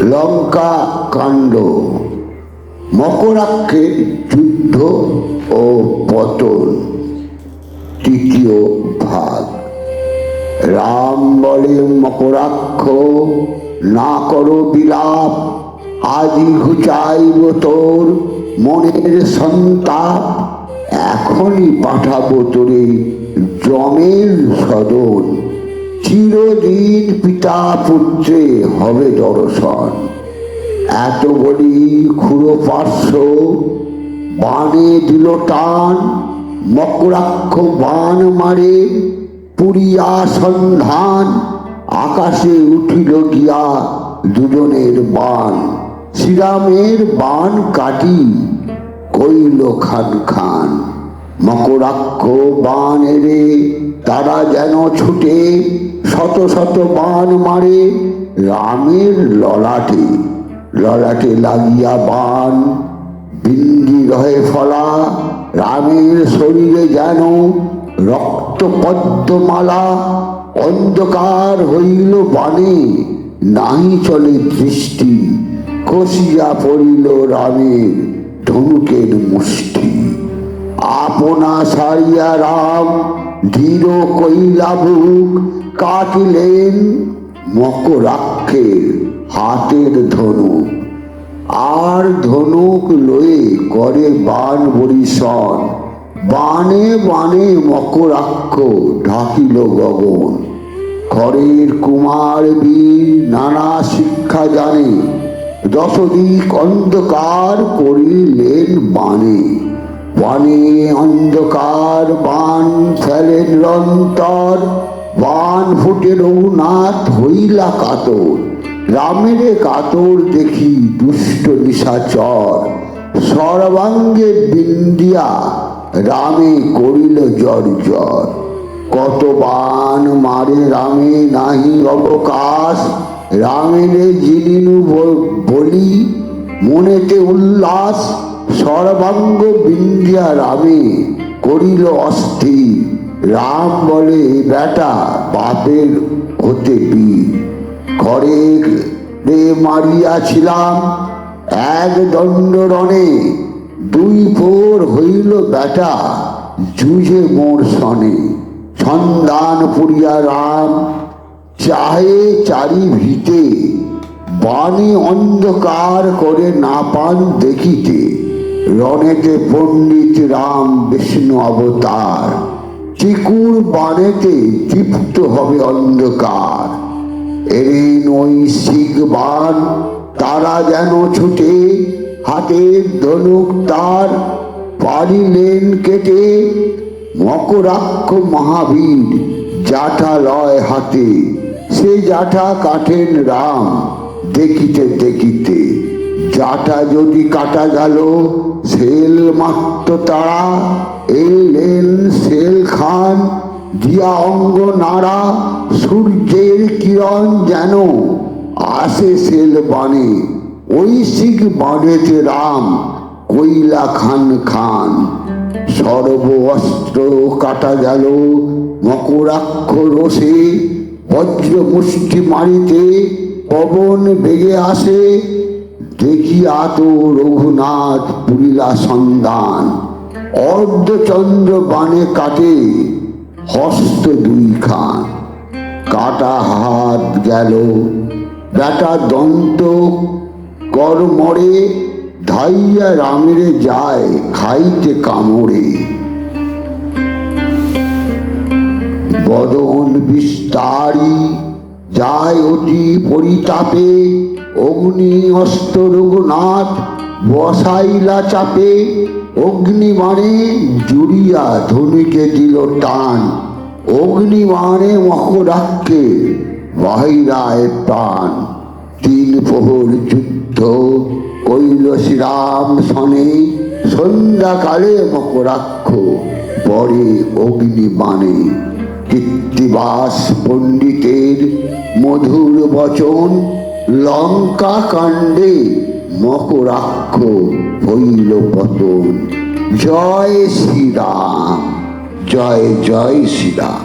লঙ্কা কাণ্ড, মকরাক্ষের যুদ্ধ ও পতন, তৃতীয় ভাগ। রাম বলে, মকরাক্ষ না করো বিলাপ, আজই ঘুচাইব তোর মনের সন্তাপ। এখনই পাঠাবো তোরে যমের সদন, চিরদিন পিতা পুত্রে হবে দর্শন। এত বলি খুড়ো পার্শ্ব বানে দিল টান, মকরাক্ষ বান মারে পুরিয়া সন্ধান। আকাশে উঠিল গিয়া দুজনের বান, শ্রীরামের বান কাটি কইল খান খান। মকরাক্ষ বান এরে তারা যেন ছুটে, শত শত বান মারে রামের ললাটে। ললাটে লাগিয়া বান বিন্দি রহে ফলা, রামের শরীরে যেন রক্ত পদ্মমালা। অন্ধকার হইল বানে, নাহি চলে দৃষ্টি, খসিয়া পড়িল রামের ধনুকের মুষ্টি। আপনা সারিয়া রাম ধীর কইলা বুক, কাটিলেন মকরাক্ষের হাতের ধনুক। আর ধনুক লয়ে করে বান বরিশন, বানে বানে মকরাক্ষ ঢাকিল গগন। খড়ের কুমার বীর নানা শিক্ষা জানে, দশদিক অন্ধকার করিলেন বানে। বানে অন্ধকার বান ফেলেন নিরন্তর, বান ফুটে রঘুনাথ হইলা কাতর। রামের কাতর দেখি দুষ্ট নিশাচর, সর্বাঙ্গে বিন্দিয়া রামে করিল জর্জর। কত বান মারে রামে নাহি অবকাশ, রামের জিনিনু বলি মনেতে উল্লাস। সর্বাঙ্গ বিন্দিয়া রামে করিল অস্থির, রাম বলে বেটা বাপের হতে বীর। ঘরে রে মারিয়াছিলাম এক দণ্ড রণে, দুই ভোর হইল বেটা যুঝে মোর সনে। সন্ধান পুরিয়া রাম চাহে চারি ভিতে, বাণী অন্ধকার করে না পান দেখিতে। রণেতে পণ্ডিত রাম বিষ্ণু অবতার, চিকুর বানেতে দীপ্ত হবে অন্ধকার। এরে নৈশিক বান তারা যেন ছুটে, হাতের ধনুক তার পারিলেন কেটে। মকরাক্ষ মহাবীর জাঠা লয় হাতে, সে জাঠা কাটেন রাম দেখিতে দেখিতে। জাঠা যদি কাটা গেল সেল মাত্র তারা, এলেন সেল খান দিয়া অঙ্গ নাড়া। সূর্যের কিরণ যেন আসে সেল বানে, ঐশিক বানেতে রাম কইলা খান খান। সর্ব অস্ত্র কাটা গেল মকরাক্ষ রোষে, বজ্র মুষ্টি মারিতে পবন বেগে আসে। দেখিয়া তো রঘুনাথ পুরিলা সন্ধান, অর্ধচন্দ্র বানে কাটে হস্ত দুই খান। কাটা হাত গেল বেটা দন্ত কর মরে, ধাইয়া রামেরে যায় খাইতে কামড়ে। বদন বিস্তারি যায় অতি পরিতাপে, অগ্নি অস্ত্র রঘুনাথ বসাইলা চাপে। অগ্নিবাণে জুড়িয়া ধনুকে দিল টান, অগ্নিবাণে মকরাক্ষে বাহিরায় প্রাণ। তিন প্রহর যুদ্ধ কইল শ্রীরাম সনে, সন্ধ্যাকালে মকরাক্ষ পরে অগ্নিবাণে। কৃত্তিবাস পণ্ডিতের মধুর বচন, লঙ্কা কাণ্ডে মকরাক্ষ হইল পতন। জয় শ্রীরাম, জয় জয় শ্রীরাম।